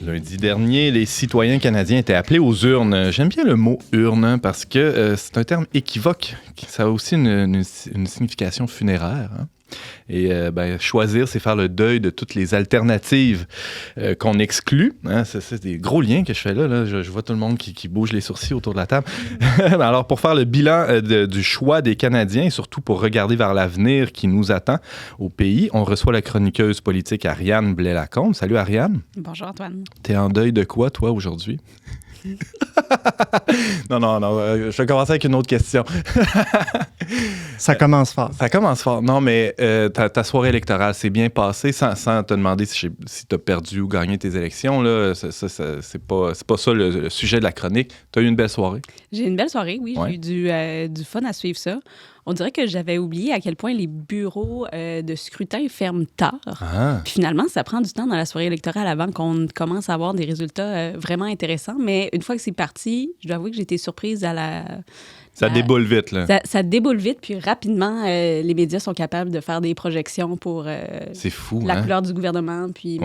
Lundi dernier, les citoyens canadiens étaient appelés aux urnes. J'aime bien le mot « urne » parce que c'est un terme équivoque. Ça a aussi une signification funéraire. Hein? Et choisir, c'est faire le deuil de toutes les alternatives qu'on exclut. Hein? C'est des gros liens que je fais là. Je vois tout le monde qui bouge les sourcils autour de la table. Alors, pour faire le bilan du choix des Canadiens et surtout pour regarder vers l'avenir qui nous attend au pays, on reçoit la chroniqueuse politique Ariane Blais-Lacombe. Salut Ariane. Bonjour Antoine. T'es en deuil de quoi, toi, aujourd'hui? Non, je vais commencer avec une autre question. Ça commence fort. Ça commence fort. Non, mais ta soirée électorale s'est bien passée sans te demander si tu as perdu ou gagné tes élections. Là, c'est pas ça le sujet de la chronique. Tu as eu une belle soirée? J'ai eu une belle soirée, oui. Ouais. J'ai eu du fun à suivre ça. On dirait que j'avais oublié à quel point les bureaux de scrutin ferment tard. Ah. Puis finalement, ça prend du temps dans la soirée électorale avant qu'on commence à avoir des résultats vraiment intéressants. Mais une fois que c'est parti, je dois avouer que j'ai été surprise à la... Ça déboule vite, là. Ça déboule vite, puis rapidement, les médias sont capables de faire des projections pour c'est fou, la couleur du gouvernement, puis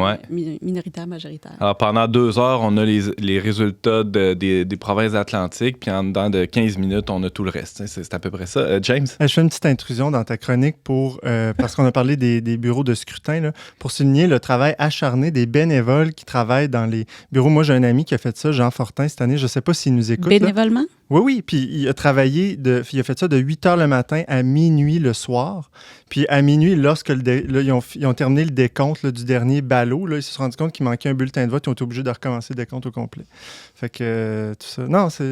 minoritaire, majoritaire. Alors, pendant 2 heures, on a les résultats des provinces atlantiques, puis en dedans de 15 minutes, on a tout le reste. C'est à peu près ça. James? Je fais une petite intrusion dans ta chronique parce qu'on a parlé des bureaux de scrutin, là, pour souligner le travail acharné des bénévoles qui travaillent dans les bureaux. Moi, j'ai un ami qui a fait ça, Jean Fortin, cette année. Je ne sais pas s'il nous écoute. Bénévolement? Là. Oui, puis il a il a fait ça de 8 heures le matin à minuit le soir. Puis à minuit, lorsque ils ont terminé le décompte du dernier ballot, là, ils se sont rendus compte qu'il manquait un bulletin de vote. Ils ont été obligés de recommencer le décompte au complet. Fait que tout ça... Non, c'est...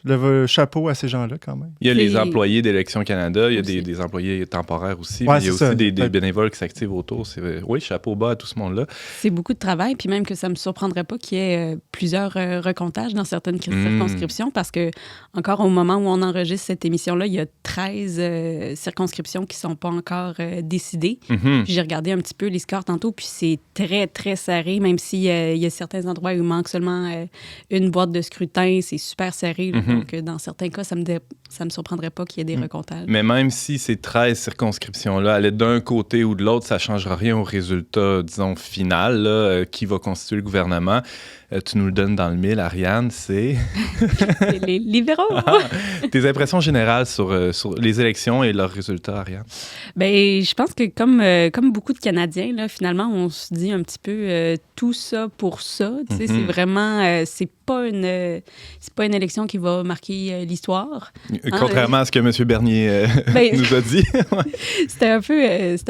Le chapeau à ces gens-là, quand même. Il y a les employés d'Élections Canada, il y a des employés temporaires aussi. Ouais, il y a aussi des bénévoles qui s'activent autour. Oui, chapeau bas à tout ce monde-là. C'est beaucoup de travail, puis même que ça ne me surprendrait pas qu'il y ait plusieurs recomptages dans certaines circonscriptions, parce que, encore au moment où on enregistre cette émission-là, il y a 13 circonscriptions qui ne sont pas encore décidées. Puis j'ai regardé un petit peu les scores tantôt, puis c'est très, très serré, même s'il y a certains endroits où il manque seulement une boîte de scrutin, c'est super serré. Donc, dans certains cas, ça me surprendrait pas qu'il y ait des recomptages. Mais même si ces 13 circonscriptions-là allaient d'un côté ou de l'autre, ça ne changera rien au résultat, disons, final, là, qui va constituer le gouvernement. Tu nous le donnes dans le mille, Ariane, c'est... les libéraux! Tes impressions générales sur les élections et leurs résultats, Ariane? Bien, je pense que comme beaucoup de Canadiens, là, finalement, on se dit un petit peu tout ça pour ça. Tu sais, c'est vraiment... c'est pas une élection qui va marquer l'histoire. Contrairement à ce que M. Bernier nous a dit. C'était un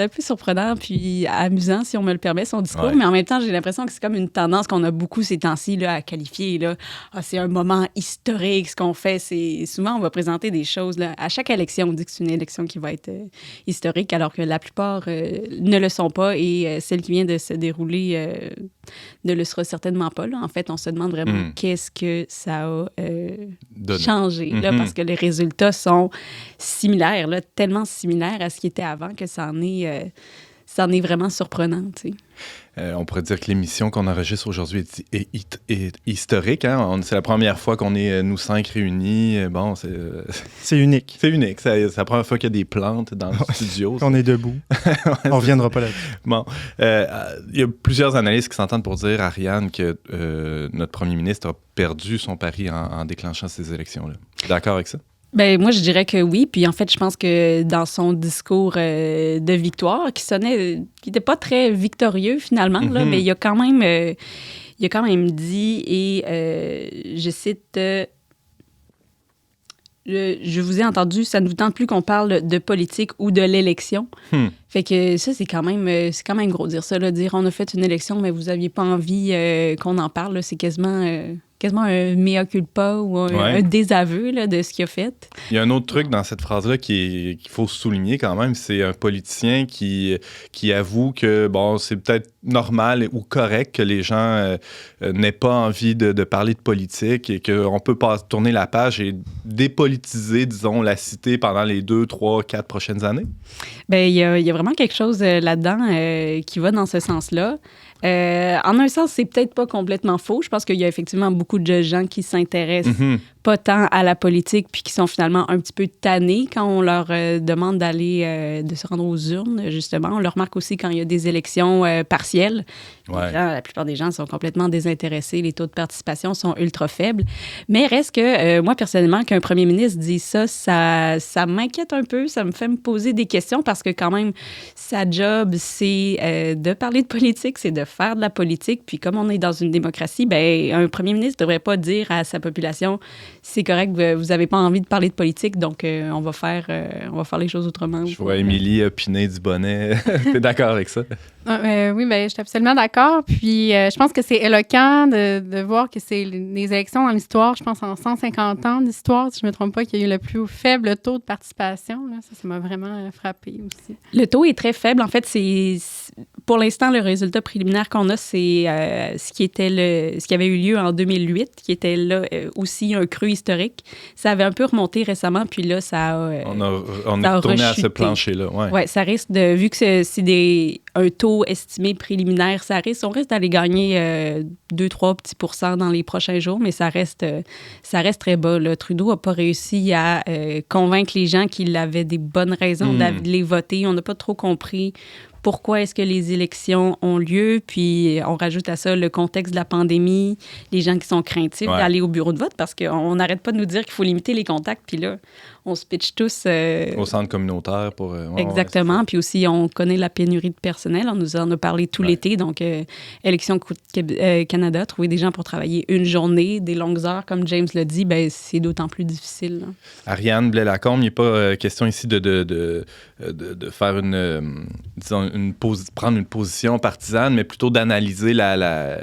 peu surprenant puis amusant, si on me le permet, son discours. Ouais. Mais en même temps, j'ai l'impression que c'est comme une tendance qu'on a beaucoup ces temps-ci là, à qualifier. Là. C'est un moment historique, ce qu'on fait. Souvent, on va présenter des choses. Là. À chaque élection, on dit que c'est une élection qui va être historique, alors que la plupart ne le sont pas. Et celle qui vient de se dérouler ne le sera certainement pas. Là. En fait, on se demande vraiment qu'est-ce que ça a changé. Là, parce que les résultats sont similaires, là, tellement similaires à ce qui était avant que ça en est vraiment surprenant. Tu sais. On pourrait dire que l'émission qu'on enregistre aujourd'hui est historique. Hein? C'est la première fois qu'on est, nous 5, réunis. Bon, c'est unique. C'est unique. C'est la première fois qu'il y a des plantes dans le studio. On est debout. On ne reviendra pas là-dessus. Bon. Il y a plusieurs analystes qui s'entendent pour dire, Ariane, que notre premier ministre a perdu son pari en déclenchant ces élections-là. D'accord avec ça? Ben moi, je dirais que oui. Puis en fait, je pense que dans son discours de victoire, qui n'était pas très victorieux finalement, là, mais il a quand même dit, et je cite, je vous ai entendu, ça ne vous tente plus qu'on parle de politique ou de l'élection. Fait que ça, c'est quand même gros dire ça, là, dire on a fait une élection, mais vous n'aviez pas envie qu'on en parle. Là, c'est quasiment un mea culpa ou un désaveu là, de ce qu'il a fait. Il y a un autre truc dans cette phrase-là qu'il faut souligner quand même, c'est un politicien qui avoue que bon, c'est peut-être normal ou correct que les gens n'aient pas envie de parler de politique et qu'on peut pas tourner la page et dépolitiser, disons, la cité pendant les 2, 3, 4 prochaines années? Bien, il y a vraiment quelque chose là-dedans qui va dans ce sens-là. En un sens, c'est peut-être pas complètement faux. Je pense qu'il y a effectivement beaucoup de gens qui s'intéressent pas tant à la politique puis qui sont finalement un petit peu tannés quand on leur demande de se rendre aux urnes, justement. On le remarque aussi quand il y a des élections partielles. La plupart des gens sont complètement désintéressés. Les taux de participation sont ultra faibles. Mais reste que, moi, personnellement, qu'un premier ministre dise ça m'inquiète un peu. Ça me fait me poser des questions parce que quand même, sa job, c'est de parler de politique, c'est de faire de la politique. Puis comme on est dans une démocratie, ben un premier ministre ne devrait pas dire à sa population c'est correct, vous n'avez pas envie de parler de politique, donc on va faire les choses autrement. Je vois Émilie Pinet-Dubonnet. T'es d'accord avec ça? Oui, je suis absolument d'accord. Puis je pense que c'est éloquent de voir que c'est les élections dans l'histoire, je pense en 150 ans d'histoire, si je ne me trompe pas, qu'il y a eu le plus faible taux de participation. Là. Ça m'a vraiment frappé aussi. Le taux est très faible. En fait, pour l'instant, le résultat préliminaire qu'on a, c'est ce qui avait eu lieu en 2008, qui était là aussi un creux historique. Ça avait un peu remonté récemment, puis là, on est retourné à ce plancher-là. Oui, ça risque vu que c'est un taux estimé préliminaire, on risque d'aller gagner 2-3 petits % dans les prochains jours, mais ça reste très bas. Là. Trudeau n'a pas réussi à convaincre les gens qu'il avait des bonnes raisons d'aller voter. On n'a pas trop compris pourquoi est-ce que les élections ont lieu, puis on rajoute à ça le contexte de la pandémie, les gens qui sont craintifs d'aller au bureau de vote, parce qu'on n'arrête pas de nous dire qu'il faut limiter les contacts, puis là, on se pitche tous... au centre communautaire pour... exactement, puis aussi, on connaît la pénurie de personnel, on nous en a parlé tout l'été, donc Élections Canada, trouver des gens pour travailler une journée, des longues heures, comme James l'a dit, ben c'est d'autant plus difficile. Là. Ariane Blais-Lacombe, il n'est pas question ici de faire prendre une position partisane, mais plutôt d'analyser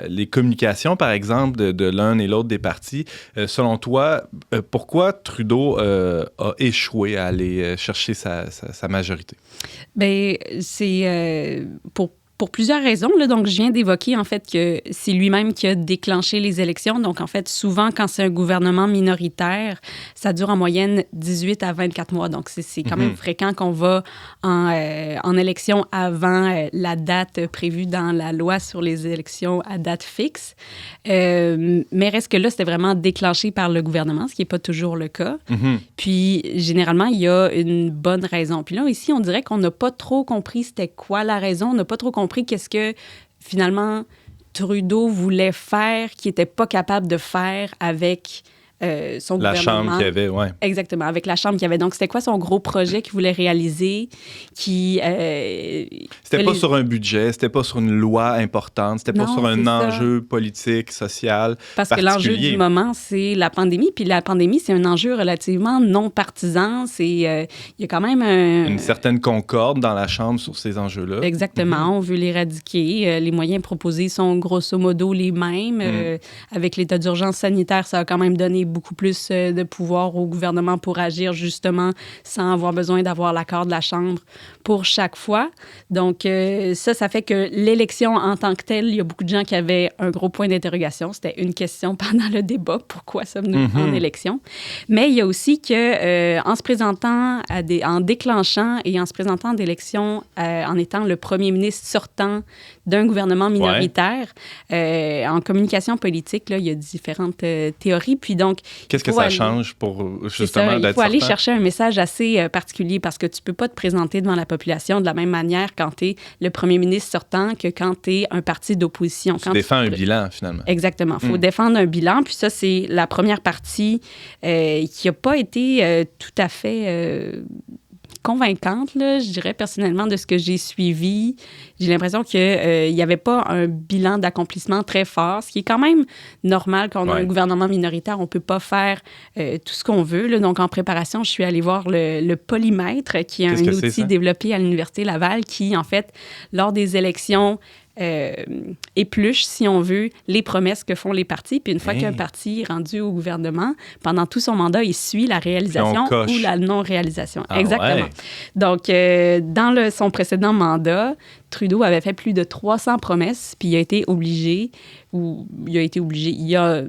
les communications, par exemple, de l'un et l'autre des partis. Selon toi, pourquoi Trudeau a échoué à aller chercher sa majorité? Bien, c'est pour plusieurs raisons. Là, donc, je viens d'évoquer, en fait, que c'est lui-même qui a déclenché les élections. Donc, en fait, souvent, quand c'est un gouvernement minoritaire, ça dure en moyenne 18 à 24 mois. Donc, c'est quand même fréquent qu'on va en élection avant la date prévue dans la loi sur les élections à date fixe. Mais reste que là, c'était vraiment déclenché par le gouvernement, ce qui n'est pas toujours le cas. Puis, généralement, il y a une bonne raison. Puis là, ici, on dirait qu'on n'a pas trop compris c'était quoi la raison. On n'a pas trop compris qu'est-ce que, finalement, Trudeau voulait faire, qu'il n'était pas capable de faire avec son gouvernement. La chambre qu'il y avait, oui. Exactement, avec la chambre qu'il y avait. Donc, c'était quoi son gros projet qu'il voulait réaliser? C'était pas sur un budget, c'était pas sur une loi importante, c'était pas sur un enjeu politique, social, parce que l'enjeu du moment, c'est la pandémie. Puis la pandémie, c'est un enjeu relativement non partisan. Il y a quand même une certaine concorde dans la chambre sur ces enjeux-là. Exactement. On veut l'éradiquer. Les moyens proposés sont grosso modo les mêmes. Avec l'état d'urgence sanitaire, ça a quand même donné beaucoup plus de pouvoir au gouvernement pour agir justement sans avoir besoin d'avoir l'accord de la Chambre pour chaque fois. Donc, ça fait que l'élection en tant que telle, il y a beaucoup de gens qui avaient un gros point d'interrogation. C'était une question pendant le débat. Pourquoi sommes-nous en élection? Mais il y a aussi que en se présentant en déclenchant et en se présentant d'élection en étant le premier ministre sortant d'un gouvernement minoritaire, en communication politique, là, il y a différentes théories. Puis donc, qu'est-ce que ça change pour justement d'être sortant? Il faut aller chercher un message assez particulier parce que tu peux pas te présenter devant la population de la même manière quand tu es le premier ministre sortant que quand tu es un parti d'opposition. Tu défends un bilan, finalement. Exactement. Il faut défendre un bilan. Puis ça, c'est la première partie qui n'a pas été tout à fait... convaincante, là, je dirais personnellement, de ce que j'ai suivi. J'ai l'impression qu'il n'y avait pas un bilan d'accomplissement très fort, ce qui est quand même normal quand on a un gouvernement minoritaire. On ne peut pas faire tout ce qu'on veut. Là. Donc, en préparation, je suis allée voir le polymètre, qui est un outil développé à l'Université Laval qui, en fait, lors des élections, épluche, si on veut, les promesses que font les partis. Puis une fois qu'un parti est rendu au gouvernement, pendant tout son mandat, il suit la réalisation ou la non-réalisation. Exactement. Ouais. Donc, dans son précédent mandat, Trudeau avait fait plus de 300 promesses, puis il a été obligé, il a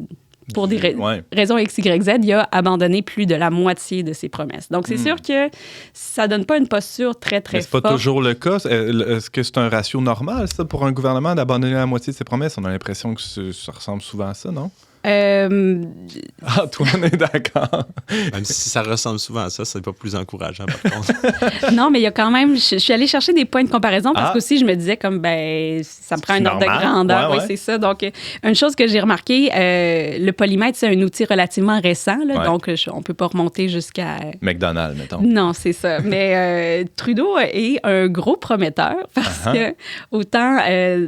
pour des raisons X, Y, Z, il a abandonné plus de la moitié de ses promesses. Donc, c'est sûr que ça donne pas une posture très, très forte. Mais c'est pas toujours le cas. Est-ce que c'est un ratio normal, ça, pour un gouvernement d'abandonner la moitié de ses promesses? On a l'impression que ça ressemble souvent à ça, non? Antoine est d'accord. Même si ça ressemble souvent à ça, c'est pas plus encourageant, par contre. Non, mais il y a quand même... Je suis allée chercher des points de comparaison parce qu'aussi, je me disais comme, ça me prend un ordre de grandeur. Oui, c'est ça. Donc, une chose que j'ai remarqué, le polymètre, c'est un outil relativement récent. Là, donc, on peut pas remonter jusqu'à... McDonald's, mettons. Non, c'est ça. Mais Trudeau est un gros prometteur parce que autant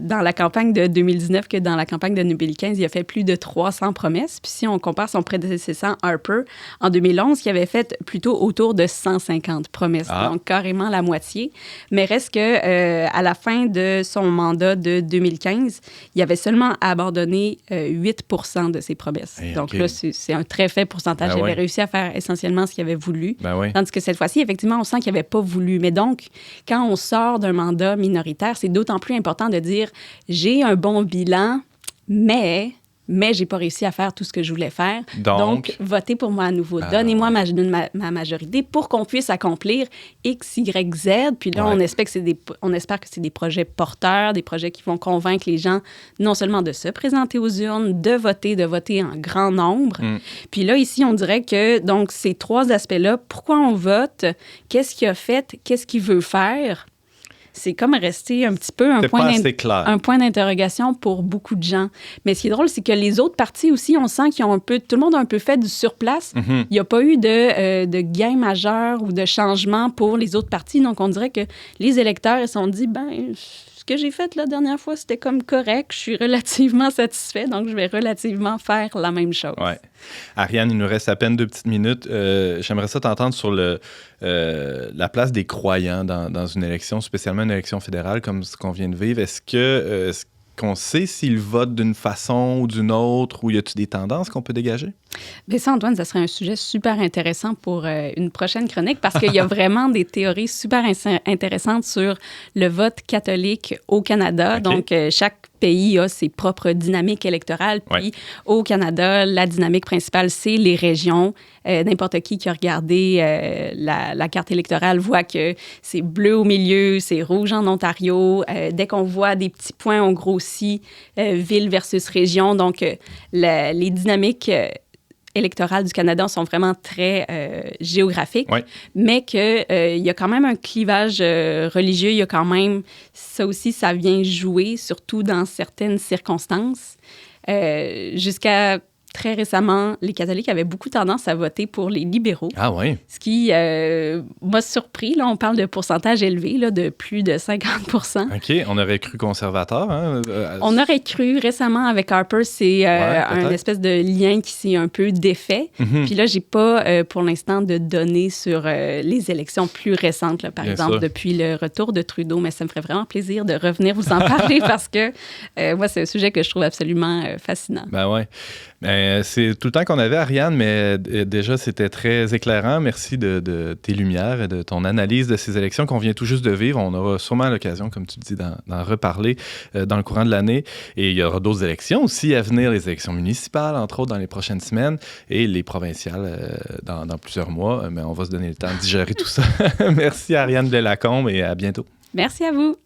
dans la campagne de 2019 que dans la campagne de 2015, il a fait plus de 300 promesses. Puis si on compare son prédécesseur Harper en 2011, qui avait fait plutôt autour de 150 promesses, donc carrément la moitié. Mais reste que à la fin de son mandat de 2015, il avait seulement abandonné 8 % de ses promesses. Donc là, c'est un très faible pourcentage. Il avait réussi à faire essentiellement ce qu'il avait voulu. Tandis que cette fois-ci, effectivement, on sent qu'il n'avait pas voulu. Mais donc, quand on sort d'un mandat minoritaire, c'est d'autant plus important de dire « j'ai un bon bilan, mais j'ai pas réussi à faire tout ce que je voulais faire. Donc votez pour moi à nouveau. Donnez-moi ma majorité pour qu'on puisse accomplir X, Y, Z. Puis là, on espère que c'est des projets porteurs, des projets qui vont convaincre les gens non seulement de se présenter aux urnes, de voter en grand nombre. Puis là, ici, on dirait que donc ces trois aspects-là, pourquoi on vote, qu'est-ce qu'il a fait, qu'est-ce qu'il veut faire, c'est comme resté un petit peu un point d'interrogation pour beaucoup de gens. Mais ce qui est drôle, c'est que les autres partis aussi, on sent qu'ils ont tout le monde a un peu fait du surplace. Il n'y a pas eu de gain majeur ou de changement pour les autres partis. Donc, on dirait que les électeurs, ils se sont dit, ce que j'ai fait la dernière fois, c'était comme correct. Je suis relativement satisfait, donc je vais relativement faire la même chose. Oui. Ariane, il nous reste à peine 2 petites minutes. J'aimerais ça t'entendre sur la place des croyants dans une élection, spécialement une élection fédérale comme ce qu'on vient de vivre. Est-ce qu'on sait s'ils votent d'une façon ou d'une autre, ou y a-t-il des tendances qu'on peut dégager? Bien ça, Antoine, ça serait un sujet super intéressant pour une prochaine chronique parce qu'il y a vraiment des théories super intéressantes sur le vote catholique au Canada. Donc, chaque pays a ses propres dynamiques électorales. Puis, au Canada, la dynamique principale, c'est les régions. N'importe qui a regardé la carte électorale voit que c'est bleu au milieu, c'est rouge en Ontario. Dès qu'on voit des petits points, on grossit ville versus région. Donc, les dynamiques électorales du Canada sont vraiment très géographiques, mais qu'il y a quand même un clivage religieux. Il y a quand même, ça aussi, ça vient jouer, surtout dans certaines circonstances. Jusqu'à très récemment, les catholiques avaient beaucoup tendance à voter pour les libéraux. Ah oui? Ce qui m'a surpris. Là, on parle de pourcentage élevé, là, de plus de 50 %. OK. On aurait cru conservateur. Hein? On aurait cru récemment avec Harper, c'est un espèce de lien qui s'est un peu défait. Puis là, j'ai pas pour l'instant de données sur les élections plus récentes, là, par exemple, depuis le retour de Trudeau. Mais ça me ferait vraiment plaisir de revenir vous en parler parce que moi, c'est un sujet que je trouve absolument fascinant. Ben ouais. C'est tout le temps qu'on avait, Ariane, mais déjà, c'était très éclairant. Merci de tes lumières et de ton analyse de ces élections qu'on vient tout juste de vivre. On aura sûrement l'occasion, comme tu dis, d'en reparler dans le courant de l'année. Et il y aura d'autres élections aussi à venir, les élections municipales, entre autres, dans les prochaines semaines, et les provinciales dans plusieurs mois. Mais on va se donner le temps de digérer tout ça. Merci, Ariane Blais-Lacombe, et à bientôt. Merci à vous.